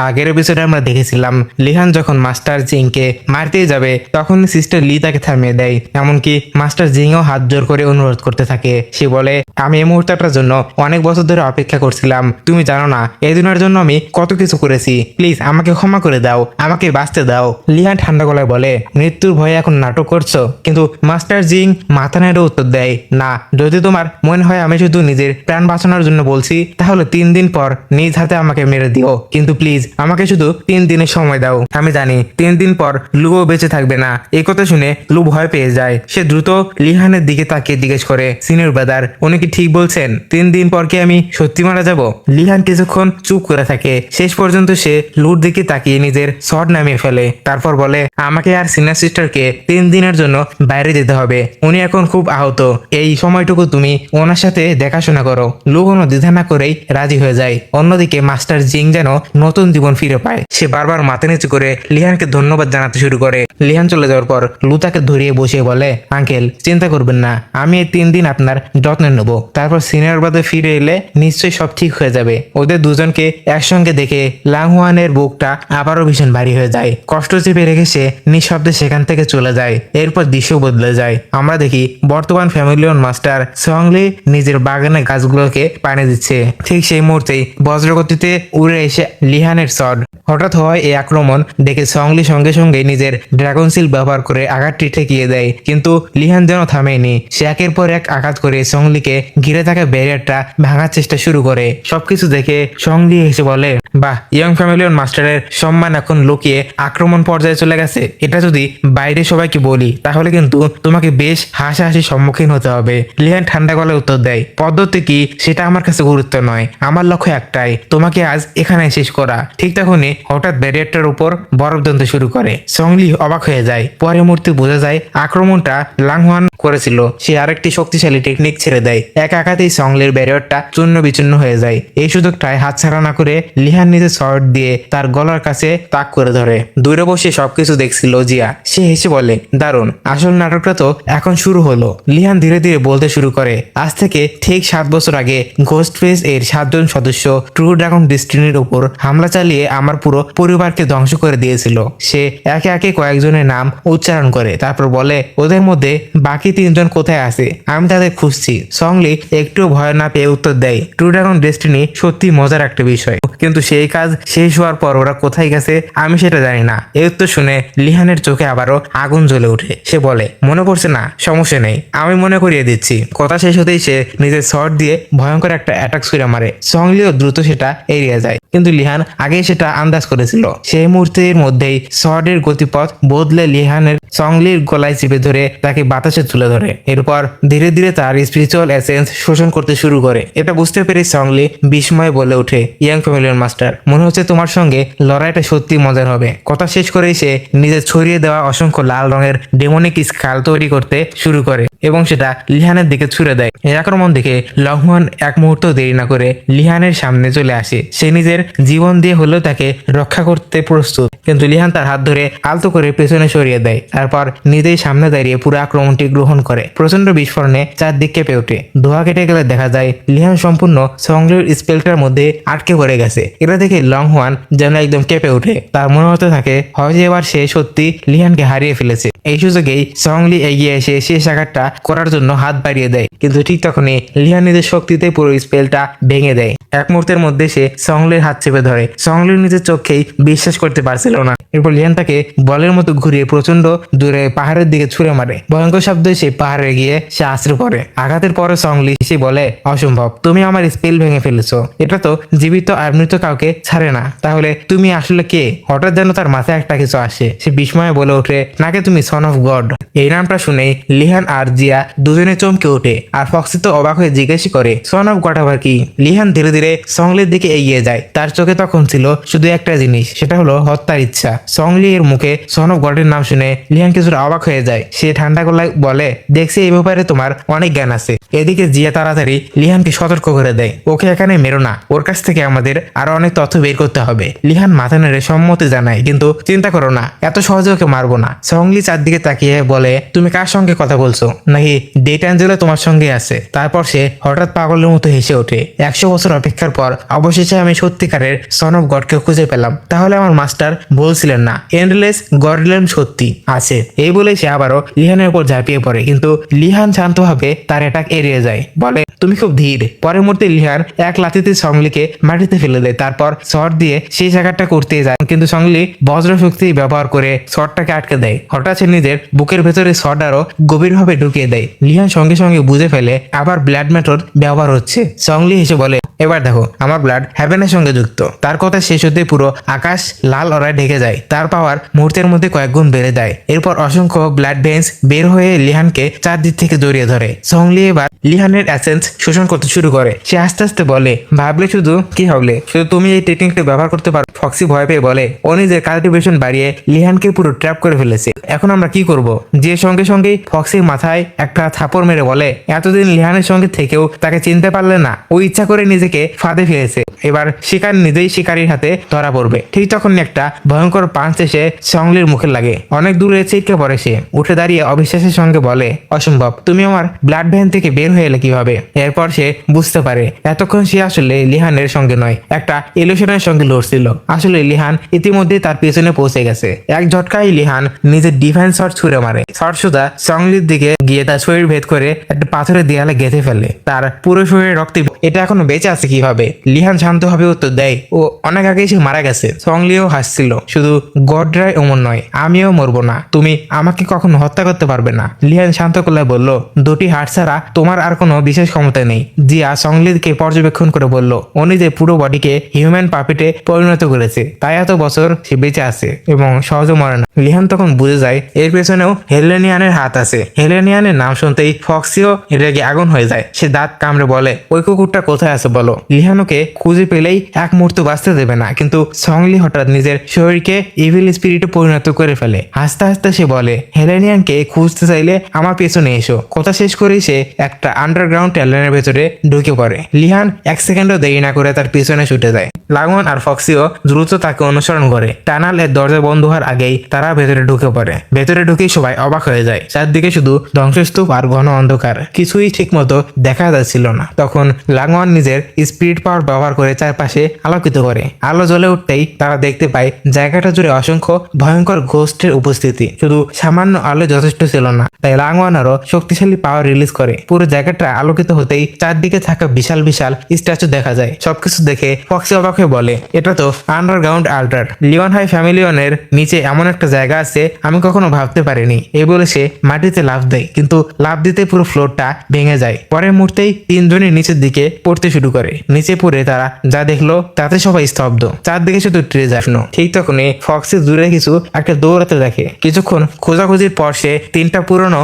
আগের এপিসোডে আমরা দেখেছিলাম লিহান যখন মাস্টার জিংকে মারতেই যাবে তখন সিস্টার লি তাকে থামিয়ে দেয়। এমনকি মাস্টার জিংও হাত জোর করে অনুরোধ করতে থাকে। সে বলে, আমি এই মুহূর্তটার জন্য অনেক বছর ধরে অপেক্ষা করছিলাম। তুমি জানো না এই দিনের জন্য আমি কত কিছু করেছি। প্লিজ আমাকে ক্ষমা করে দাও, আমাকে বাঁচতে দাও। লিহান ঠান্ডা গলায় বলে, মৃত্যুর ভয়ে এখন নাটক করছো? কিন্তু মাস্টার জিং মাথা নেড়ে উত্তর দেয়, না, যদি তোমার মনে হয় আমি শুধু নিজের প্রাণ বাঁচানোর জন্য বলছি তাহলে 3 দিন পর নিজ হাতে আমাকে মেরে দিও, কিন্তু প্লিজ আমাকে শুধু 3 দিনের সময় দাও। আমি জানি 3 দিন পর লুও বেঁচে থাকবে না। এই কথা শুনে লু ভয় পেয়ে যায়। সে দ্রুত লিহানের দিকে তাকিয়ে জিজ্ঞেস করে, সিনিয়র ব্রাদার, উনি কি ঠিক বলছেন? 3 দিন পর কি আমি সত্যি মারা যাব? লিহান কিছুক্ষণ চুপ করে থাকে। শেষ পর্যন্ত সে লুর দিকে তাকিয়ে নিজের শট নামিয়ে ফেলে। তারপর বলে, আমাকে আর সিনিয়র সিস্টারকে 3 দিনের জন্য বাইরে যেতে হবে। উনি এখন খুব আহত। এই সময়টুকু তুমি ওনার সাথে দেখাশোনা করো। লু কোনো দ্বিধা না করেই রাজি হয়ে যায়। অন্যদিকে মাস্টার জিং যেন নতুন জীবন ফিরে পায়। সে বারবার মাথা নিচু করে লিহানকে ধন্যবাদ জানাতে শুরু করে। লিহান চলে যাওয়ার পর লু তাকে ধরিয়ে বসিয়ে বলে, আঙ্কেল চিন্তা করবেন না, আমি এই 3 দিন আপনার যত্ন নেব। তারপর সিনিয়র বাদে ফিরে এলে নিশ্চয়ই সব ঠিক হয়ে যাবে। ওদের দুজনকে একসঙ্গে দেখে লাংহুয়ানের বুকটা আবারও ভীষণ ভারী হয়ে যায়। কষ্ট চেপে রেখে সে নিঃশব্দে সেখান থেকে চলে যায়। এরপর দৃশ্য বদলে যায়। আমরা দেখি বর্তমান ফ্যামিলিয়ন মাস্টার সংলি নিজের বাগানে গাছগুলোকে পানি দিচ্ছে। ঠিক সেই মুহূর্তেই বজ্রগতিতে উড়ে এসে লিহানের শট। হঠাৎ হওয়ায় এই আক্রমণ দেখে সংলি সঙ্গে সঙ্গে নিজের ড্রাগন সিল ব্যবহার করে আঘাতটি ঠেকিয়ে দেয়। কিন্তু লিহান যেন থামেনি। সে একের পর এক আঘাত করে সংলিকে ঘিরে থাকা ব্যারিয়ারটা ভাঙার চেষ্টা শুরু করে। সবকিছু দেখে সংলি হেসে বলে, বাহ, ইয়ং ফ্যামিলিয়ন মাস্টারের সম্মান এখন লুকিয়ে আক্রমণ পর্যায়ে চলে গেছে। এটা যদি বাইরে সবাইকে বলি তাহলে কিন্তু তোমাকে বেশ হাসাহাসির সম্মুখীন হতে হবে। লিহান ঠান্ডা গলায় উত্তর দেয়, পদ্ধতি কি সেটা আমার কাছে গুরুত্ব নয়, আমার লক্ষ্য একটাই, তোমাকে আজ এখানে শেষ করা। ঠিক তখনই হঠাৎ ব্যারিয়ারটার উপর বরফ জমতে শুরু করে। সংলি অবাক হয়ে যায়। পরে মুহূর্তে বোঝা যায় আক্রমণটা লাংহুয়ান করেছিল। সে আরেকটি শক্তিশালী টেকনিক ছেড়ে দেয়। এক আঘাতেই সংলির ব্যারিয়ারটা চূর্ণ বিচূর্ণ হয়ে যায়। এই সুযোগটায় হাতছাড়া না করে লিহান নিজের শর্ট দিয়ে তার গলার কাছে তাক করে ধরে। দূরে বসে সবকিছু দেখছিল জিয়া। সে হেসে বলে, দারুণ, আসল নাটকটা তো এখন শুরু হলো। লিহান ধীরে ধীরে বলতে শুরু করে, আজ থেকে ঠিক 7 বছর আগে ঘোস্ট ফেস এর 7 জন সদস্য ট্রু ড্রাগন ডেস্টিনির উপর হামলা চালিয়ে আমার পুরো পরিবারকে ধ্বংস করে দিয়েছিল। সে একে একে কয়েকজনের নাম উচ্চারণ করে, তারপর বলে, ওদের মধ্যে বাকি 3 জন কোথায় আছে? আমি তাদের খুঁজছি। সংলি একটু ভয় না পেয়ে উত্তর দেয়, ট্রু ড্রাগন ডেস্টিনি সত্যি মজার একটা বিষয়, কিন্তু সেই কাজ শেষ হওয়ার পর ওরা কোথায় গেছে আমি সেটা জানি না। এই উত্তর শুনে লিহানের চোখে আবারও আগুন জ্বলে ওঠে। সে বলে, মনে পড়ছে না? সমস্যা নেই, আমি মনে করিয়ে দিচ্ছি। কথা শেষ হতেই সে নিজের শট দিয়ে ভয়ঙ্কর একটা অ্যাটাক ছুড়ে মারে। সংলিও দ্রুত সেটা এড়িয়ে যায়, কিন্তু লিহান আগেই সেটা আন্দাজ করেছিল। সেই মুহূর্তের মধ্যেই শটের গতিপথ বদলে লিহানের সংলির গলায় চেপে ধরে তাকে বাতাসে তুলে ধরে। এরপর ধীরে ধীরে তার স্পিরিচুয়াল এসেন্স শোষণ করতে শুরু করে। এটা বুঝতে পেরে সংলি বিস্ময়ে বলে ওঠে, ইয়াং ফ্যামিলিয়ন মাস্টার, মনে হচ্ছে তোমার সঙ্গে লড়াইটা সত্যি মজার হবে। কথা শেষ করেই সে নিজের ছড়িয়ে দেওয়া অসংখ্য লাল রঙের ডেমনিক স্কাল তৈরি করতে শুরু করে এবং সেটা লিহানের দিকে ছুড়ে দেয়। এই আক্রমণ দেখে লংহুয়ান এক মুহূর্ত দেরি না করে লিহানের সামনে চলে আসে। সে নিজের জীবন দিয়ে হলেও তাকে রক্ষা করতে প্রস্তুত, কিন্তু লিহান তার হাত ধরে আলতো করে পেছনে সরিয়ে দেয়। তারপর নিজেই সামনে দাঁড়িয়ে পুরো আক্রমণটি গ্রহণ করে। প্রচন্ড বিস্ফোরণে চারদিক কেঁপে ওঠে। ধোঁয়া কেটে গেলে দেখা যায় লিহান সম্পূর্ণ সংলির স্পেলটার মধ্যে আটকে পড়ে গেছে। এটা দেখে লংহুয়ান যেন একদম কেঁপে ওঠে। তার মনে হতে থাকে হয়তো এবার সে সত্যি লিহানকে হারিয়ে ফেলেছে। এই সুযোগেই সংলি এগিয়ে এসে শেষ আঘাতটা করার জন্য হাত বাড়িয়ে দেয়, কিন্তু ঠিক তখনই লিহান নিজের শক্তিতে পুরো স্পেলটা ভেঙে দেয়। এক মুহূর্তের মধ্যে সে সংলির হাত চেপে ধরে। সংলির নিজের চোখেই বিশ্বাস করতে পারছিল না। এরপর লিহান তাকে বলের মতো ঘুরিয়ে প্রচন্ড দূরে পাহাড়ের দিকে ছুঁড়ে মারে। ভয়ঙ্কর শব্দে সে পাহাড়ে গিয়ে সে আশ্রয় পড়ে। আঘাতের পরে সংলি সে বলে, অসম্ভব, তুমি আমার স্পেল ভেঙে ফেলেছো। এটা তো জীবিত আর মৃত কাউকে ছাড়ে না। তাহলে তুমি আসলে কে? হঠাৎ যেন তার মাথায় একটা কিছু আসে। সে বিস্ময়ে বলে ওঠে, নাকি তুমি সন অফ গড? এই নামটা শুনেই লিহান আর জিয়া দুজনে চমকে ওঠে। আর ফক্সি তো অবাক হয়ে জিজ্ঞেস করে, সন অফ গড আবার কি? লিহান ধীরে ধীরে সংলির দিকে এগিয়ে যায়। তার চোখে তখন ছিল শুধু একটা জিনিস, সেটা হলো হত্যার ইচ্ছা। সংলি এর মুখে সন অফ অফ গডের নাম শুনে লিহান কিছুটা অবাক হয়ে যায়। সে ঠান্ডা গলায় বলে, দেখছি এই ব্যাপারে তোমার অনেক জ্ঞান আছে। এদিকে জিয়া তাড়াতাড়ি লিহানকে সতর্ক করে দেয়, ওকে এখানে মেরো না, ওর কাছ থেকে আমাদের আরো অনেক তথ্য বের করতে হবে। লিহান মাথা নেড়ে সম্মতি জানায়, কিন্তু চিন্তা করো না, এত সহজে ওকে মারবো না। সংলি চারদিকে তাকিয়ে বলে, তুমি কার সঙ্গে কথা বলছো? নাকি ডেট অ্যাঞ্জেলো তোমার সঙ্গে আছে? তারপর সে হঠাৎ পাগলের মতো হেসে ওঠে। 100 বছর অপেক্ষার পর অবশেষে আমি সত্যিকারের সন অফ গডকে খুঁজে পেলাম। তাহলে আমার মাস্টার বলছিলেন না, এন্ডলেস গডলেম সত্যি আছে? এই বলে সে আবারও লিহানের উপর ঝাঁপিয়ে পড়ে, কিন্তু লিহান শান্তভাবে তার অ্যাটাক এড়িয়ে যায়, বলে তুমি খুব ধীর। পরের মুহূর্তে লিহান এক লাথিতে সংলিকে মাটিতে ফেলে দেয়। তারপর শট দিয়ে সেই জায়গাটা করতে যায়, কিন্তু সংলি বজ্র শক্তি ব্যবহার করে শটটাকে আটকে দেয়। হঠাৎ সে নিজের বুকের ভেতরে শট আরো গভীরভাবে ঢুকিয়ে দেয়। লিহান সঙ্গে সঙ্গে বুঝে ফেলে আবার ব্লাড মেথড ব্যবহার হচ্ছে। সংলি হেসে বলে, এবার দেখো আমার ব্লাড হ্যাভেনের সঙ্গে যুক্ত। তার কথা শেষ হতে পুরো আকাশ লাল অরায় ঢেকে যায়। তার পাওয়ার মুহূর্তের মধ্যে কয়েক গুণ বেড়ে যায়। এরপর অসংখ্য ব্লাড ভেন্স বের হয়ে লিহানকে চারদিক থেকে জড়িয়ে ধরে। সংলি এবার লিহানের অ্যাসেন্স শোষণ করতে শুরু করে। সে আস্তে আস্তে বলে, ভাবলে শুধু কি হবে, শুধু তুমি এই টেকনিকটা ব্যবহার করতে পারো। ফক্সি ভয় পেয়ে বলে, ও নিজের কাল্টিভেশন বাড়িয়ে লিহানকে পুরো ট্র্যাপ করে ফেলেছে। এখন আমরা কি করব? যে সঙ্গে সঙ্গেই ফক্সির মাথায় একটা থাপড় মেরে বলে, এতদিন লিহানের সঙ্গে থেকেও তাকে চিনতে পারলে না? ও ইচ্ছা করে নিজেকে ফাঁদে ফেলেছে। এবার শিকার নিজেই শিকারীর হাতে ধরা পড়বে। ঠিক তখন একটা ভয়ঙ্কর পাঞ্চ এসে সংলির মুখে লাগে। অনেক দূরে ছিটকে পড়ে। সে উঠে দাঁড়িয়ে অবিশ্বাসের সঙ্গে বলে, অসম্ভব, তুমি আমার ব্লাড ভ্যান থেকে বের হয়ে এলে কিভাবে? এরপর সে বুঝতে পারে এতক্ষণ সে আসলে লিহানের সঙ্গে নয়, একটা ইলুশনের সঙ্গে লড়ছিল। আসলে লিহান ইতিমধ্যে তার পেছনে পৌঁছে গেছে। এক ঝটকায় লিহান নিজের ডিফেন্স শট ছুড়ে মারে। শট সুদা সংলির দিকে গিয়ে তার শরীর ভেদ করে একটা পাথরের দেয়ালে গেঁথে ফেলে। তার পুরো শরীরে রক্তে এটা এখনো বেঁচে আছে কিভাবে? লিহান শান্তভাবে উত্তর দেয়, ও অনেক আগেই সে মারা গেছে। সংলিও হাসছিল, শুধু গডরাই অমর নয়, আমিও মরবো না, তুমি আমাকে কখনো হত্যা করতে পারবে না। লিহান শান্ত গলায় বলল, দুটি হার্ট ছাড়া তোমার আর কোনো বিশেষ ক্ষমতা নেই। জিয়া সংলিকে পর্যবেক্ষণ করে বলল, ও নিজের পুরো বডিকে হিউম্যান পাপিটে পরিণত করেছে, তাই এত বছর সে বেঁচে আছে এবং সহজে মরে না। লিহান তখন বুঝে যায় এর পেছনেও হেলেনিয়ানের হাত আছে। হেলেনিয়ানের নাম শুনতেই ফক্সিও রেগে আগুন হয়ে যায়। সে দাঁত কামড়ে বলে, ওই কুকুরটা কোথায় আছে বলো? লিহানোকে খুঁজে পেলেই এক মুহূর্ত বাঁচতে দেবে না। কিন্তু সংলি হঠাৎ নিজের শরীরকে ইভিল স্পিরিটে পরিণত করে ফেলে। হাসতে হাসতে সে বলে, হেলেনিয়ানকে খুঁজতে চাইলে আমার পেছনে এসো। কথা শেষ করেই সে একটা আন্ডারগ্রাউন্ড ট্যালেনের ভেতরে ঢুকে পড়ে। লিহান এক সেকেন্ডও দেরি না করে তার পেছনে ছুটে যায়। লাগোয়ান আর ফক্সিও দ্রুত তাকে অনুসরণ করে। টানালের দরজা বন্ধ হওয়ার আগেই তারা ভেতরে ঢুকে পড়ে। ভেতরে ঢুকেই সবাই অবাক হয়ে যায়। চারদিকে শুধু ধ্বংসস্তূপ আর ঘন অন্ধকার, কিছুই ঠিক মতো দেখা যাচ্ছিল না। তখন লাগোয়ান নিজের স্পিরিট পাওয়ার ব্যবহার করে চারপাশে আলোকিত করে। আলো জ্বলে উঠতেই তারা দেখতে পায় জায়গাটা জুড়ে অসংখ্য ভয়ঙ্কর ঘোস্টের উপস্থিতি। শুধু সামান্য আলো যথেষ্ট ছিল না, তাই লাগোয়ান আরো শক্তিশালী পাওয়ার রিলিজ করে। পুরো জায়গাটা আলোকিত হতেই চারদিকে থাকা বিশাল বিশাল স্ট্যাচু দেখা যায়। সবকিছু দেখে ফক্সি অবাক হয়ে বলে, এটা তো আন্ডারগ্রাউন্ড আল্টার। লিওন হাই ফ্যামিলিয়নের নিচে এমন একটা জায়গা আছে আমি কখনো ভাবতে পারিনি। এই বলে সে মাটিতে লাফ দেয়, কিন্তু লাফ দিতে পুরো ফ্লোরটা ভেঙে যায়। পরের মুহূর্তেই তিনজনই নিচের দিকে পড়তে শুরু করে। নিচে পড়ে তারা যা দেখলো তাতে সবাই স্তব্ধ। চারদিকে শুধু ট্রেজার। ঠিক তখনই ফক্সি দূরে কিছু একটা দৌড়াতে দেখে। কিছুক্ষণ খোঁজাখুঁজির পর সে তিনটা পুরনো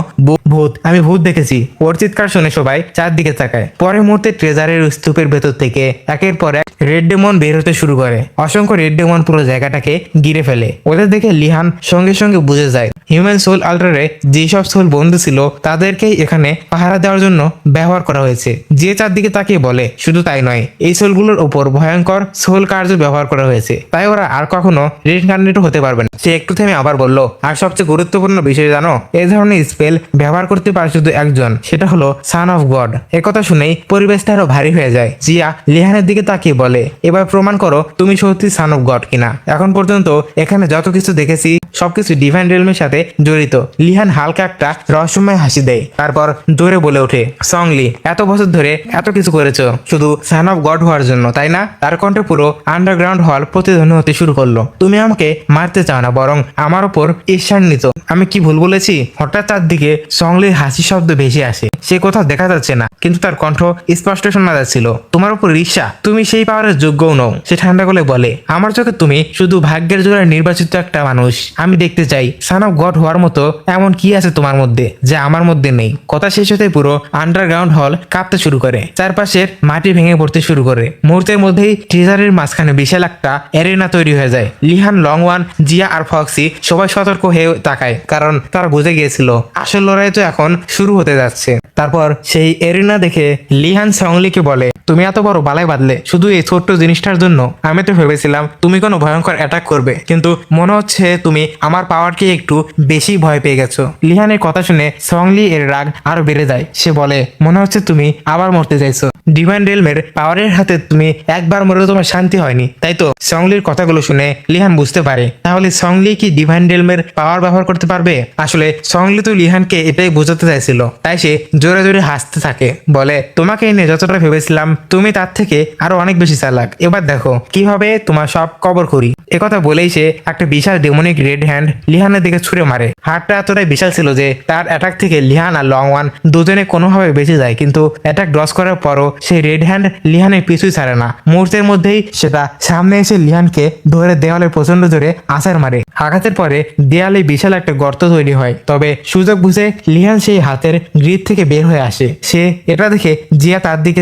ভূত, আমি ভূত দেখেছি, ওর চিৎকার শুনে সবাই চারদিকে তাকায়। পরের মুহূর্তে ট্রেজারের স্তূপের ভেতর থেকে একের পর এক রেড ডেমন বের হতে শুরু করে। অসংখ্য রেড ডেমন পুরো জায়গাটাকে ঘিরে ফেলে। ওদের দেখে লিহান সঙ্গে সঙ্গে বুঝে যায় হিউম্যান সোল আল্টারে যেসব সোল বন্ধু ছিল তাদেরকেই এখানে পাহারা দেওয়ার জন্য ব্যবহার করা হয়েছে। যে চারদিকে তাকিয়ে বলে, শুধু তাই নয়, এই সোলগুলোর উপর ভয়ঙ্কর সোল কার্য ব্যবহার করা হয়েছে, তাই ওরা আর কখনো রিইনকার্নেট হতে পারবে না। সে একটু থেমে আবার বলল, আর সবচেয়ে গুরুত্বপূর্ণ বিষয় জানো, এই ধরনের স্পেল ব্যবহার করতে পারে শুধু একজন, সেটা হলো সান অফ গড। একথা শুনেই পরিবেশটা আরো ভারী হয়ে যায়। জিয়া লিহানের দিকে তাকিয়ে বলে, এবার প্রমাণ করো তুমি সত্যি সান অফ গড কিনা। এখন পর্যন্ত এখানে যত কিছু দেখেছি সবকিছু ডিভাইন রিয়েলমের সাথে জড়িত। লিহান হালকা একটা রহস্যময় হাসি দেয়, তারপর জোরে বলে ওঠে, সংলি, এত বছর ধরে এত কিছু করেছো শুধু সান অফ গড হওয়ার জন্য, তাই না? তার কণ্ঠে পুরো আন্ডারগ্রাউন্ড হল প্রতিধ্বনি হতে শুরু করলো। তুমি আমাকে মারতে চাও না, বরং আমার উপর ঈর্ষান্বিত। আমি কি ভুল বলেছি? হঠাৎ চারদিকে সংলির হাসি শব্দ ভেসে আসে। সে কোথাও দেখা যাচ্ছে না, কিন্তু তার কণ্ঠ স্পষ্ট শোনা যাচ্ছিল। তোমার উপর ঈর্ষা, তুমি সেই পাওয়ারের যোগ্যও নও। সে ঠান্ডা গলায় বলে, আমার চোখে তুমি শুধু ভাগ্যের জোরে নির্বাচিত একটা মানুষ। আমি দেখতে চাই সান অফ গড হওয়ার মতো এমন কি আছে তোমার মধ্যে যা আমার মধ্যে নেই। কথা শেষ হতে পুরো আন্ডারগ্রাউন্ড হল কাঁপতে শুরু করে, চারপাশের মাটি ভেঙে পড়তে শুরু করে। মুহূর্তের মধ্যেই ট্রেজারের মাঝখানে বিশাল একটা এরিনা তৈরি হয়ে যায়। লিহান, লংওয়ান, জিয়া আর ফক্সি সবাই সতর্ক হয়ে তাকায়, কারণ তারা বুঝে গিয়েছিল আসল লড়াই তো এখন শুরু হতে যাচ্ছে। তারপর সেই এরিনা দেখে লিহান সংলিকে বলে, তুমি এত বড় বালাই বাঁধলে শুধু এই ছোট্ট জিনিসটার জন্য? আমি তো ভেবেছিলাম তুমি কোনো ভয়ঙ্কর অ্যাটাক করবে, কিন্তু মনে হচ্ছে তুমি আমার পাওয়ারকে একটু বেশি ভয় পেয়ে গেছো। লিহানের কথা শুনে সংলি এর রাগ আরো বেড়ে যায়। সে বলে, মনে হচ্ছে তুমি আবার মরতে চাইছো। ডিভাইন রেলমের পাওয়ারের হাতে তুমি একবার মরে তোমার শান্তি হয়নি, তাই তো? সংলির কথাগুলো শুনে লিহান বুঝতে পারে তাহলে সংলি কি ডিভাইন রেলমের পাওয়ার ব্যবহার করতে পারবে। আসলে সংলি তো লিহানকে এটাই বোঝাতে চাইছিল, তাই সে জোরে জোরে হাসতে থাকে, বলে, তোমাকে নিয়ে যতটা ভেবেছিলাম তুমি তার থেকে আরো অনেক বেশি চালাক। এবার দেখো কিভাবে তোমার সব কবর করি। একথা বলেই সে একটা বিশাল ডেমনিক রেড হ্যান্ড লিহানের দিকে ছুঁড়ে মারে। হাতটা এতটাই বিশাল ছিল যে তার অ্যাটাক থেকে লিহান আর লংওয়ান দুজনে কোনোভাবে বেঁচে যায়, কিন্তু অ্যাটাক ডস করার পরও সেই রেড হ্যান্ড লিহানের পিছুই ছাড়ে না। মুহূর্তের মধ্যেই সেটা সামনে এসে লিহানকে ধরে দেওয়ালে প্রচন্ড জোরে আছাড় মারে। আঘাতের পরে দেয়ালে বিশাল একটা গর্ত তৈরি হয়, তবে সুযোগ বুঝে লিহান সেই হাতের গ্রিপ থেকে বের হয়ে আসে। সে এটা দেখে জিয়া তার দিকে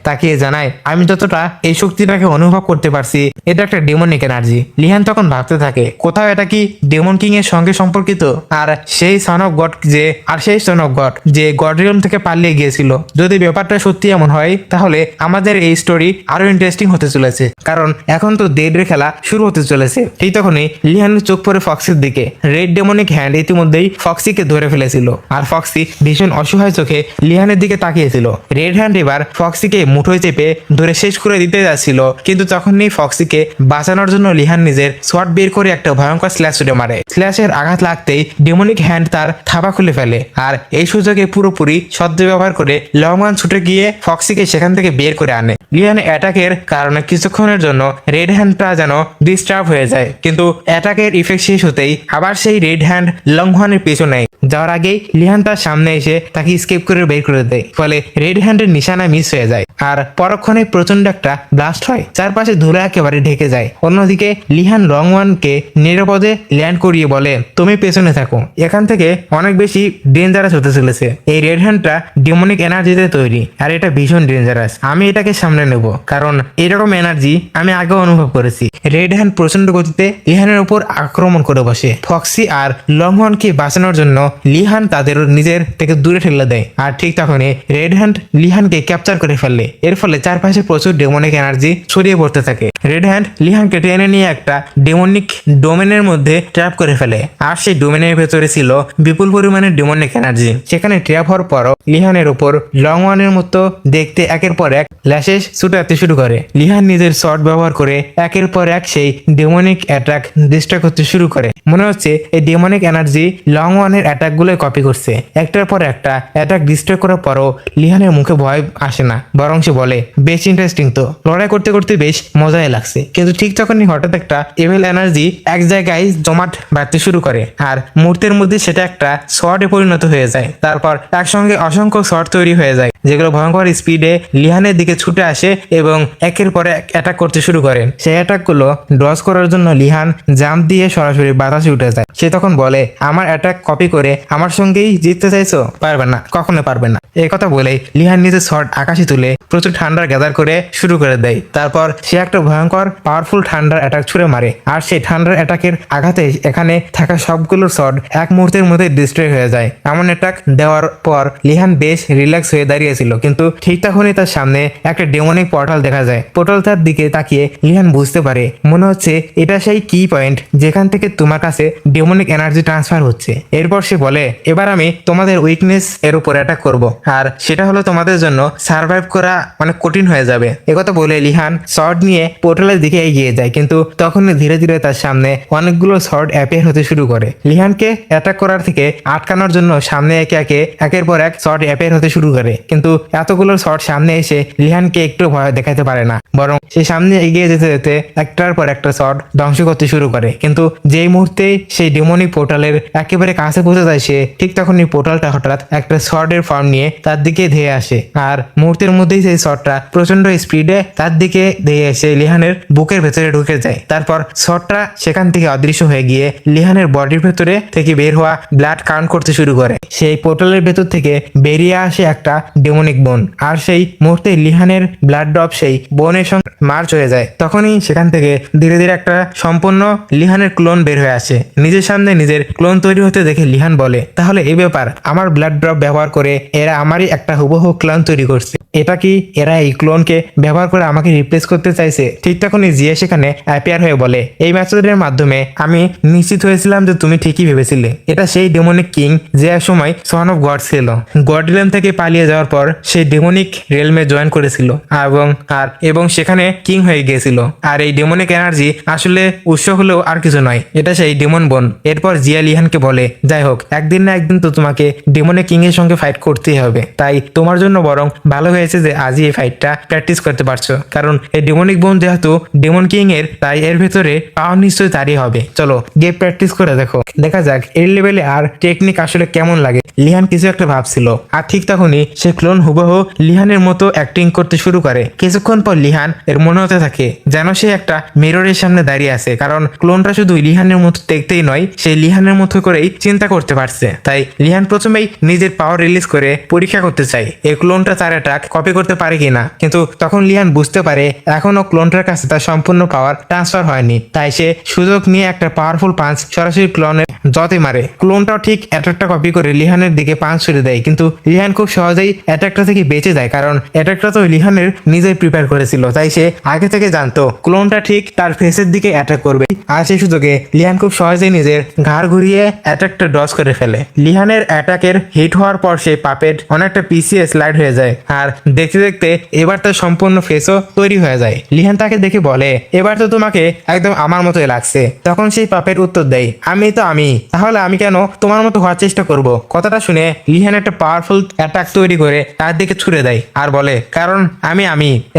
তাকিয়ে জানায়, আমি যতটা এই শক্তিটাকে অনুভব করতে পারছি এটা একটা ডেমনিক এনার্জি। লিহান তখন ভাবতে থাকে, কোথাও এটা কি ডেমন কিং এর সঙ্গে সম্পর্কিত? আর সেই সন অফ গড যে গডরিয়ম থেকে পালিয়ে গিয়েছিল। যদি ব্যাপারটা সত্যি এমন হয় তাহলে আমাদের এই স্টোরি আরো ইন্টারেস্টিং হতে চলেছে, কারণ এখন তো ডেডের খেলা শুরু হতে চলেছে। ঠিক তখনই লিহানের চোখ পড়ে ফক্সির দিকে। রেড ডেমনিক হ্যান্ড ইতিমধ্যেই ফক্সিকে ধরে ফেলেছিল, আর ফক্সি ভীষণ অসহায় চোখে লিহানের দিকে তাকিয়েছিল। রেড হ্যান্ড এবার ফক্সিকে মুঠোয় চেপে ধরে শেষ করে দিতে যাচ্ছিল, কিন্তু তখনই ফক্সিকে বাঁচানোর জন্য লিহান নিজের শট বের করে একটা ভয়ঙ্কর স্ল্যাশ ছুটে মারে। স্ল্যাশের আঘাত লাগতেই ডেমনিক হ্যান্ড তার থাবা খুলে ফেলে, আর এই সুযোগে পুরোপুরি সদ্য ব্যবহার করে লংওয়ান ছুটে গিয়ে ফক্সিকে সেখান থেকে বের করে আনে। লিহানের অ্যাটাকের কারণে কিছুক্ষণের জন্য রেড হ্যান্ডটা যেন ডিস্টার্ব হয়ে যায়, কিন্তু অ্যাটাকের ইফেক্ট শেষ হতেই আবার সেই রেড হ্যান্ড লংওয়ানের পিছু নেয়। যাওয়ার আগেই লিহান তার সামনে এসে তাকে স্কেপ করে বের করে দেয়, ফলে রেড হ্যান্ডের নিশানা মিস হয়ে যায়, আর পরক্ষণে প্রচন্ড একটা ব্লাস্ট হয়। চারপাশে ধুলো একেবারে ঢেকে যায়। অন্যদিকে লিহান লংওয়ানকে নিরাপদে ল্যান্ড করিয়ে বলে, তুমি পেছনে থাকো, এখান থেকে অনেক বেশি ডেঞ্জারাস হতে চলেছে। এই রেড হ্যান্ডটা ডেমনিক এনার্জিতে তৈরি, আর এটা ভীষণ ডেঞ্জারাস। আমি এটাকে সামনে নেব, কারণ এরকম এনার্জি আমি আগেও অনুভব করেছি। রেড হ্যান্ড প্রচন্ড গতিতে লিহানের উপর আক্রমণ করে বসে। ফক্সি আর লংওয়ানকে বাঁচানোর জন্য লিহান তাদের নিজের থেকে দূরে ঠেলে দেয়, আর ঠিক তখনই রেড হ্যান্ড লিহানকে ক্যাপচার করে ফেলে। এর ফলে চারপাশে প্রচুর ডেমনিক এনার্জি ছড়িয়ে পড়তে থাকে। রেড হ্যান্ড লিহানকে টেনে নিয়ে একটা ডেমনিক ডোমেনের মধ্যে ট্র্যাপ করে ফেলে, আর সেই ডোমেনের ভেতরে ছিল বিপুল পরিমাণে ডেমনিক এনার্জি। সেখানে ট্র্যাপ হওয়ার পরও লিহানের উপর লংওয়ানের মতো দেখতে একের পর এক ল্যাশেস ছুটাতে শুরু করে। লিহান নিজের শর্ট ব্যবহার করে একের পর এক সেই ডেমনিক অ্যাটাক ডিস্ট্রয় করতে শুরু করে। মনে হচ্ছে এই ডেমনিক এনার্জি লংওয়ানের অ্যাটাক গুলো কপি করছে। একটার পর একটা অ্যাটাক ডিস্ট্রয় করার পরও লিহানের মুখে ভয় আসে না, বরং সে বলে, বেশ ইন্টারেস্টিং তো, লড়াই করতে করতে বেশ মজাই লাগছে। কিন্তু ঠিক তখনই হঠাৎ একটা এভিল এনার্জি এক জায়গায় জমাট বাড়তে শুরু করে, আর মুহূর্তের মধ্যে সেটা একটা শর্টে পরিণত হয়ে যায়। তারপর একসঙ্গে অসংখ্য শর্ট তৈরি হয়ে যায়, যেগুলো ভয়ঙ্কর স্পিডে লিহানের দিকে ছুটে আসে এবং একের পর এক অ্যাটাক করতে শুরু করেন। সেই অ্যাটাকগুলো ডজ করার জন্য লিহান জাম্প দিয়ে সরাসরি বাতাসে উঠে যায়। সে তখন বলে, আমার অ্যাটাক কপি করে আমার সঙ্গেই জিততে চাইছো? পারবে না, কখনো পারবে না। এই কথা বলে লিহান নিজের শট আকাশে তুলে প্রচুর ঠান্ডার গ্যাদার করে শুরু করে দেয়। তারপর সে একটা ভয়ঙ্কর পাওয়ারফুল ঠান্ডার অ্যাটাক ছুড়ে মারে, আর সেই ঠান্ডার অ্যাটাকের আঘাতে এখানে থাকা সবগুলো শট এক মুহূর্তের মধ্যে ডিস্ট্রয় হয়ে যায়। এমন অ্যাটাক দেওয়ার পর লিহান বেশ রিল্যাক্স হয়ে দাঁড়িয়েছিল, কিন্তু ঠিক তখনই তার সামনে একটা ডেমনিক পোর্টাল দেখা যায়। পোর্টালটার দিকে তাকিয়ে লিহান বুঝতে পারে মনে হচ্ছে এটা সেই কি পয়েন্ট যেখান থেকে তোমার কাছে ডেমনিক এনার্জি ট্রান্সফার হচ্ছে। এরপর সে বলে, এবার আমি তোমাদের উইকনেস এর উপর অ্যাটাক করব, আর সেটা হলো তোমাদের জন্য সার্ভাইভ করা অনেক কঠিন হয়ে যাবে। একথা বলে লিহান শর্ট নিয়ে পোর্টালের দিকে এগিয়ে যায়, কিন্তু তখনই ধীরে ধীরে তার সামনে অনেকগুলো শর্ট অ্যাপিয়ার হতে শুরু করে। লিহানকে অ্যাটাক করার থেকে আটকানোর জন্য সামনে একে একে একের পর এক শর্ট অ্যাপিয়ার হতে শুরু করে, কিন্তু কিন্তু এতগুলো শট সামনে এসে লিহানকে একটু ভয় দেখাতে পারে না, বরং সে সামনে এগিয়ে যেতে যেতে একটার পর একটা শট ধ্বংস করতে শুরু করে। কিন্তু যেই মুহূর্তে সেই ডেমনিক পোর্টালের একেবারে কাছে পৌঁছে যায় সে, ঠিক তখনই পোর্টালটা হঠাৎ একটা শর্টের ফর্ম নিয়ে তার দিকে ধেয়ে আসে, আর মুহূর্তের মধ্যেই সেই শটটা প্রচন্ড স্পিডে তার দিকে ধেয়ে এসে লিহানের বুকের ভেতরে ঢুকে যায়। তারপর শটটা সেখান থেকে অদৃশ্য হয়ে গিয়ে লিহানের বডির ভেতরে থেকে বের হওয়া ব্লাড কাউন্ট করতে শুরু করে। সেই পোর্টালের ভেতর থেকে বেরিয়ে আসে একটা ডেমনিক বোন, আর সেই মুহূর্তে লিহানের ব্লাড ড্রপ সেই বোনের সঙ্গে মার্চ হয়ে যায়। তখনই সেখান থেকে ধীরে ধীরে একটা সম্পূর্ণ লিহানের ক্লোন বের হয়ে আসে। নিজের সামনে নিজের ক্লোন তৈরি হতে দেখে লিহান বলে, তাহলে এই ব্যাপার, আমার ব্লাড ড্রপ ব্যবহার করে এরা আমারই একটা হুবহু ক্লোন তৈরি করছে। এটা কি এরা এই ক্লোনকে ব্যবহার করে আমাকে রিপ্লেস করতে চাইছে? ঠিক তখনই জিয়া সেখানে অ্যাপিয়ার হয়ে বলে, এই মেথডের মাধ্যমে আমি নিশ্চিত হয়েছিলাম যে তুমি ঠিকই ভেবেছিলে। এটা সেই ডেমনিক কিং যে এক সময় সন অফ গড ছিল। গড রিলেম থেকে পালিয়ে যাওয়ার পর সেই ডেমনিক রিয়েলমে জয়েন করেছিল এবং সেখানে কিং হয়ে গিয়েছিল। আর এই ডেমনিক এনার্জি আসলে উৎস হলেও আর কিছু নয়, এটা সেই ডেমন বোন। এরপর জিয়া লিহানকে বলে, যাই হোক, একদিন না একদিন তো তোমাকে ডেমনিক কিং এর সঙ্গে ফাইট করতেই হবে, তাই তোমার জন্য বরং ভালো হয়েছে যে আজই এই ফাইটটা প্র্যাকটিস করতে পারছো, কারণ এই ডেমনিক বোন যেহেতু ডেমন কিং এর, তাই এর ভেতরে পাওয়ার নিশ্চয়ই তারই হবে। চলো গিয়ে প্র্যাকটিস করে দেখো, দেখা যাক এর লেভেলে আর টেকনিক আসলে কেমন লাগে। লিহান কিছু একটা ভাবছিল, আর ঠিক তখনই সে ক্লোন হুবহু লিহানের মতো অ্যাক্টিং করতে শুরু করে। কিছুক্ষণ পর লিহান এর মনে হতে থাকে যেন সে একটা মিররের সামনে দাঁড়িয়ে আছে, কারণ ক্লোনটা শুধু লিহানের মতো দেখতেই নয়, সে লিহানের মতো করেই চিন্তা করতে পারছে। তাই লিহান প্রথমেই নিজের পাওয়ার রিলিজ করে পরীক্ষা করতে চায় এই ক্লোনটা তার অ্যাটাক কপি করতে পারে কিনা। কিন্তু তখন লিহান বুঝতে পারে এখনো ক্লোনটার কাছে তার সম্পূর্ণ পাওয়ার ট্রান্সফার হয়নি, তাই সে সুযোগ নিয়ে একটা পাওয়ারফুল পাঞ্চ সরাসরি ক্লোনের যতে মারে। ক্লোনটাও ঠিক অ্যাটাকটা কপি করে লিহানের দিকে পাঞ্চ ছুড়ে দেয়, কিন্তু লিহান খুব সহজেই অ্যাটাকটা থেকে বেঁচে যায়, কারণ অ্যাটাকটা তো লিহানের নিজেই প্রিপেয়ার করেছিল। তাই সে আগে থেকে জানতো ক্লোনটা ঠিক তার ফেসের দিকে অ্যাটাক করবে, আর সেই সুযোগে লিহান খুব সহজেই নিজের ঘাড় ঘুরিয়ে অ্যাটাকটা ডজ করে ফেলে। লিহানের অ্যাটাকের হিট হওয়ার পর সেই পাপেট অনেকটা পিছিয়ে স্লাইড হয়ে যায়, আর দেখতে দেখতে এবার তার সম্পূর্ণ ফেসও তৈরি হয়ে যায়। লিহান তাকে দেখে বলে, এবার তো তোমাকে একদম আমার মতোই লাগছে। তখন সেই পাপেট উত্তর দেয়, আমি তো আমি, তাহলে আমি কেন তোমার মতো হওয়ার চেষ্টা করব? কথাটা শুনে লিহান একটা পাওয়ারফুল অ্যাটাক তৈরি করে তার দিকে ছুড়ে দেয়, আর বলে, কারণ আমি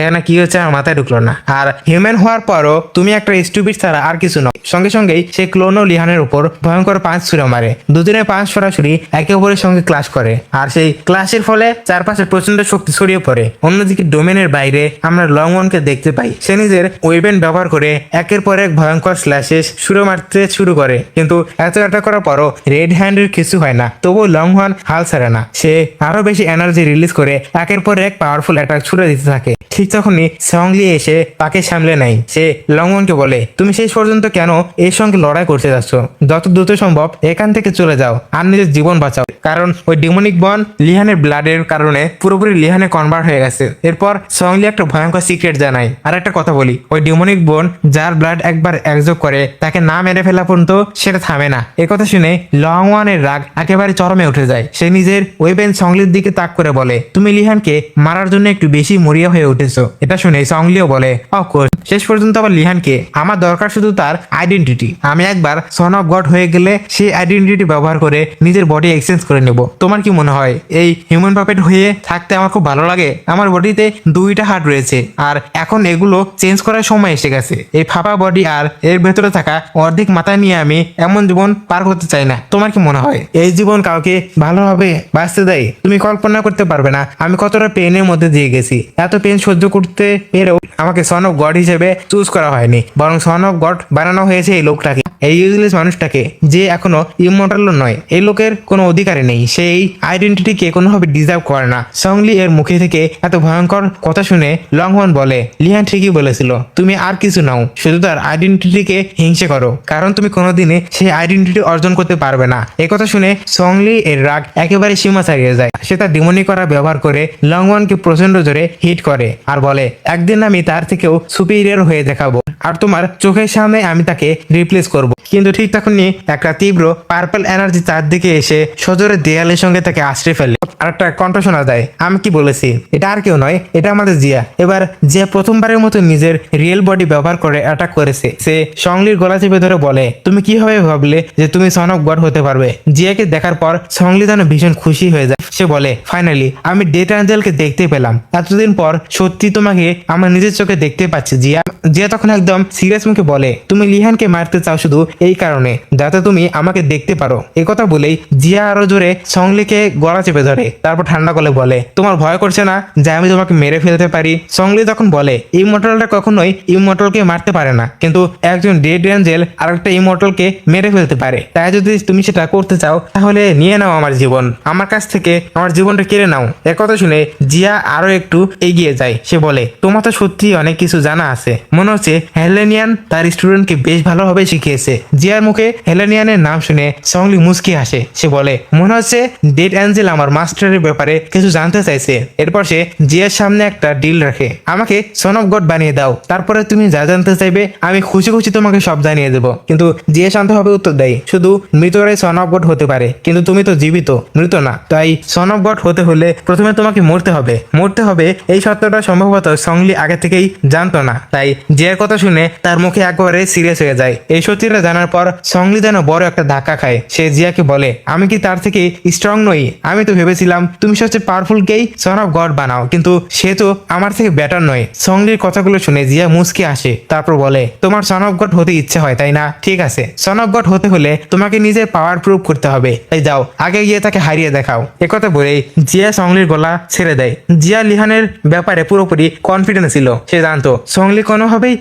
এখানে কি হচ্ছে আমার মাথায় ঢুকলো না, আর হিউম্যান হওয়ার পরও তুমি একটা স্টুপিড ছাড়া আর কিছু নয়। সঙ্গে সঙ্গেই সে ক্লোনও লিহানের উপর ভয়ঙ্কর পাঁচ ছুড়ে মারে। দুদিনের পাঁচ সরাসরি একে অপরের সঙ্গে ক্লাশ করে, আর সেই ক্লাশের ফলে চারপাশে প্রচন্ড শক্তি ছড়িয়ে পড়ে। অন্যদিকে ডোমেনের বাইরে আমরা লং ওয়ানকে দেখতে পাই, সে নিজের ওয়েপেন ব্যবহার করে একের পর এক ভয়ঙ্কর স্ল্যাশেস শুরু মারতে শুরু করে। কিন্তু এত অ্যাটাক করার পরও রেড হ্যান্ডের কিছু হয় না, তবুও লং ওয়ান হাল ছাড়ে না। সে আরো বেশি এনার্জি রিলিজ করে একের পর এক পাওয়ারফুল অ্যাটাক ছুড়ে দিতে থাকে। ঠিক তখনই সংলি এসে তাকে সামলে নেয়। সে লংওয়ানকে বলে, তুমি শেষ পর্যন্ত কেন এর সঙ্গে লড়াই করতে যাচ্ছ? যত দ্রুত সম্ভব এখান থেকে চলে যাও আর নিজের জীবন বাঁচাও, কারণ ওই ডেমনিক বন লিহানের ব্লাডের কারণে পুরোপুরি লিহানে কনভার্ট হয়ে গেছে। এরপর সংলি একটা ভয়ঙ্কর সিক্রেট জানায়। আর একটা কথা বলি, ওই ডেমনিক বোন যার ব্লাড একবার একযোগ করে তাকে না মেরে ফেলা পর্যন্ত সেটা থামে না। এ কথা শুনে লংওয়ানের রাগ একেবারে চরমে উঠে যায়। সে নিজের ওয়েপেন সংলির দিকে তাক করে বলে, তুমি লিহানকে মারার জন্য একটু বেশি মরিয়া হয়ে উঠেছো। এটা শুনে সংলিও বলে, অফকোর্স, শেষ পর্যন্ত আবার লিহানকে আমার দরকার শুধু তার আইডেন্টিটি। আমি একবার সন অফ গড হয়ে গেলে সেই আইডেন্টিটি ব্যবহার করে নিজের বডি এক্সচেঞ্জ করে নেব। তোমার কি মনে হয় এই হিউম্যান পাপেট হয়ে থাকতে আমার খুব ভালো লাগে? আমার বডিতে দুইটা হার্ট রয়েছে, আর এখন এগুলো চেঞ্জ করার সময় এসে গেছে। এই ফাঁপা বডি আর এর ভেতরে থাকা অর্ধেক মাথা নিয়ে আমি এমন জীবন পার করতে চাই না। তোমার কি মনে হয় এই জীবন কাউকে ভালোভাবে বাঁচতে দেয়? তুমি কল্পনা করতে পারবে না আমি কতটা পেনের মধ্যে দিয়ে গেছি। এত পেন সহ্য করতে পেরেও আমাকে সন অফ গড হিসেবে চুজ করা হয়নি, বরং সন অফ গড বানানো হয়েছে এই লোকটাকে, এই ইউজলেস মানুষটাকে, যে এখনো ইমমর্টালও নয়। এই লোকের কোনো অধিকারই নেই, সেই আইডেন্টিটিকে কোনোভাবে ডিজার্ভ করে না। সংলি এর মুখে থেকে এত ভয়ঙ্কর কথা শুনে লংওয়ান বলে, লিহান ঠিকই বলেছিল, তুমি আর কিছু নাও, শুধু তার আইডেন্টিটিকে হিংসে করো, কারণ তুমি কোনোদিনে সেই আইডেন্টিটি অর্জন করতে পারবে না। এই কথা শুনে সংলি এর রাগ একেবারে সীমা ছাড়িয়ে যায়। সে তার ডিমনি করা ব্যবহার করে লংওয়ানকে প্রচন্ড জোরে হিট করে আর বলে, একদিন আমি তার থেকেও সুপিরিয়র হয়ে দেখাবো, আর তোমার চোখের সামনে আমি তাকে রিপ্লেস করব। করব। কিন্তু ঠিক তখনই একটা তীব্র পার্পল এনার্জি তার দিকে এসে সজোরে দেয়ালের সঙ্গে তাকে আশ্রয় ফেলে। আর একটা কণ্ঠ শোনা যায়, আমি কি বলেছি, এটা আর কেউ নয়, এটা আমাদের জিয়া। এবার জিয়া প্রথমবারের মতো নিজের রিয়েল বডি ব্যবহার করে অ্যাটাক করেছে। সে সংলির গলা চেপে ধরে বলে, তুমি কিভাবে ভাবলে যে তুমি সন অফ গড হতে পারবে? জিয়াকে দেখার পর সংলি যেন ভীষণ খুশি হয়ে যায়। সে বলে, ফাইনালি আমি ডেথ অ্যাঞ্জেলকে দেখতে পেলাম, এতদিন পর সত্যি তোমাকে আমার নিজের চোখে দেখতে পাচ্ছি জিয়া। জিয়া তখন একদম সিরিয়াস মুখে বলে, তুমি লিহানকে মারতে চাও শুধু এই কারণে যাতে তুমি আমাকে দেখতে পারো। এই কথা বলেই জিয়া আরো জোরে সংলিকে গলা চেপে ধরে, তারপর ঠান্ডা গলে বলে, তোমার ভয় করছে না যে আমি তোমাকে মেরে ফেলতে পারি? সংলি তখন বলে, ইমর্টালটা কখনোই ইমর্টালকে মারতে পারে না, কিন্তু একজন ডেড অ্যাঞ্জেল আরেকটা ইমর্টালকে মেরে ফেলতে পারে। তাই যদি তুমি সেটা করতে চাও তাহলে নিয়ে নাও আমার জীবন, আমার কাছ থেকে আমার জীবনটা কেড়ে নাও। এর কথা শুনে জিয়া আরো একটু এগিয়ে যায়। সে বলে, তোমার তো সত্যি অনেক কিছু জানা আছে, মনে হচ্ছে হেলেনিয়ান তার স্টুডেন্টকে বেশ ভালোভাবে শিখিয়েছে। জিয়ার মুখে হেলেনিয়ানের নাম শুনে সংলি মুস্কি হাসে। সে বলে, মনে হচ্ছে ডেড অ্যাঞ্জেল আমার মাস্টারের ব্যাপারে কিছু জানতে চাইছে। এরপর সে জিয়ার সামনে একটা ডিল রাখে, আমাকে সন অফ গড বানিয়ে দাও, তারপরে তুমি যা জানতে চাইবে আমি খুশি খুশি তোমাকে সব জানিয়ে দেবো। কিন্তু জিয়া শান্তভাবে উত্তর দেয়, শুধু মৃতরাই সন অফ গড হতে পারে, কিন্তু তুমি তো জীবিত, মৃত না। তাই সন অফ গড হতে হলে প্রথমে তোমাকে মরতে হবে। এই সত্যটা সম্ভবত সংলি আগে থেকেই জানতো না। তাই জিয়ার কথা শুনে তার মুখে একবারে সিরিয়াস হয়ে যায়। এই সত্যিটা জানার পর সংলি যেন বড় একটা ধাক্কা খায়। সে জিয়াকে বলে, আমি কি তার থেকে স্ট্রং নই? আমি তো ভেবেছিলাম তুমি সবচেয়ে পাওয়ারফুলকেই সন অফ গড বানাও, কিন্তু সে তো আমার থেকে বেটার নয়। সংলির কথাগুলো শুনে জিয়া মুস্কি আসে, তারপর বলে, তোমার সন অফ গড হতে ইচ্ছে হয় তাই না? ঠিক আছে, সন অফ গড হতে হলে তোমাকে নিজের পাওয়ার প্রুভ করতে হবে, তাই যাও আগে গিয়ে তাকে হারিয়ে দেখাও। একথা বলেই জিয়া সংলির গলা ছেড়ে দেয়। জিয়া লিহানের ব্যাপারে পুরোপুরি কনফিডেন্স ছিল। সে জানতো সংলি কোনোভাবেই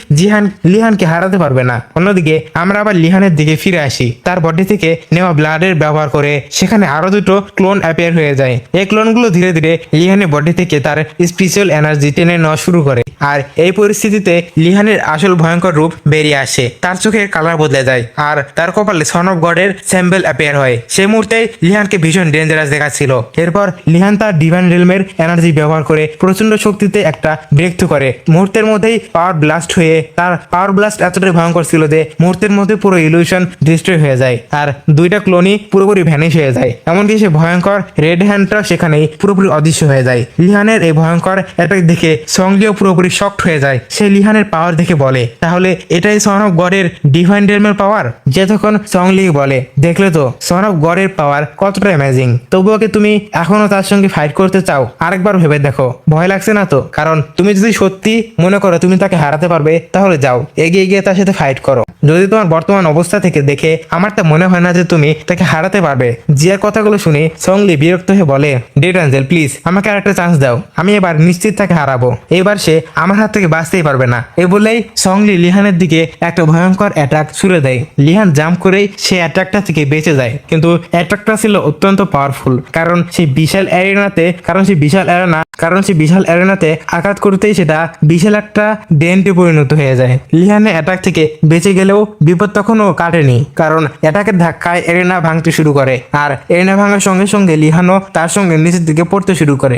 লিহানকে হারাতে পারবে না। অন্যদিকে আমরা আবার লিহানের দিকে ফিরে আসি। তার বডি থেকে নেওয়া ব্লাডের ব্যবহার করে সেখানে আরো দুটো ক্লোন অ্যাপিয়ার হয়ে যায়। এই ক্লোনগুলো ধীরে ধীরে লিহানের বডি থেকে তার স্পেশাল এনার্জি টেনে নেওয়া শুরু করে। আর এই পরিস্থিতিতে লিহানের আসল ভয়ঙ্কর রূপ বেরিয়ে আসে। তার চোখের কালার বদলে যায় আর তার কপালে সন অফ গডের স্যাম্পল অ্যাপিয়ার হয়। সেই মুহূর্তে লিহানকে ভীষণ ডেঞ্জারাস দেখাচ্ছিল। এরপর লিহান তার ডিভাইন রিলমের এনার্জি ব্যবহার করে প্রচন্ড শক্তিতে একটা ব্রেক থ্রু করে। মুহূর্তের মধ্যেই পাওয়ার ব্লাস্ট হয়ে, তার পাওয়ার ব্লাস্ট এতটাই ভয়ঙ্কর ছিল যে মুহূর্তের মধ্যে পুরো ইলিউশন ডিস্ট্রয় হয়ে যায় আর দুইটা ক্লোনই পুরোপুরি ভ্যানিশ হয়ে যায়। এমনকি সে ভয়ঙ্কর রেড হ্যান্ডটা সেখানেই পুরোপুরি অদৃশ্য হয়ে যায়। লিহানের এই ভয়ঙ্কর অ্যাটাক দেখে সংলিও পুরোপুরি শকড হয়ে যায়। সে লিহানের পাওয়ার দেখে বলে, তাহলে এটাই সন অফ গডের ডিভাইন রিলমের পাওয়ার? যে তখন সংলি বলে, দেখলে তো সন অফ গডের পাওয়ার কতটা অ্যামেজিং, তবুও কি তুমি এখনো তার সঙ্গে ফাইট করতে চাও? আরেকবার ভেবে দেখো, ভয় লাগছে না তো? কারণ তুমি যদি সত্যি মনে করো তুমি তাকে হারাতে পারবে তাহলে যাও, এগিয়ে গিয়ে তার সাথে ফাইট করো। যদি তোমার বর্তমান অবস্থা থেকে দেখে আমার তা মনে হয় না যে তুমি তাকে হারাতে পারবে। জিয়ার কথাগুলো শুনে সংলি বিরক্ত হয়ে বলে, ডেড অ্যাঞ্জেল প্লিজ আমাকে আরেকটা চান্স দাও, আমি এবার নিশ্চিত তাকে হারাবো। এবার সে আমার হাত থেকে বাঁচতেই পারবে না। এ বলেই সংলি লিহানের দিকে একটা ভয়ঙ্কর অ্যাটাক ছুড়ে দেয়। লিহান জাম্প করেই সে অ্যাটাকটা থেকে বেঁচে যায়, কিন্তু অ্যাটাকটা ছিল অত্যন্ত পাওয়ারফুল। কারণ সেই বিশাল অ্যারেনাতে আঘাত করতেই সেটা বিশাল একটা ডেন্টে পরিণত হয়ে যায়। লিহানের অ্যাটাক থেকে বেঁচে গেলেও বিপদ তখনও কাটেনি, কারণ অ্যাটাকের ধাক্কায় এরেনা ভাঙতে শুরু করে আর এরেনা ভাঙার সঙ্গে সঙ্গে লিহানও তার সঙ্গে নিচের দিকে পড়তে শুরু করে।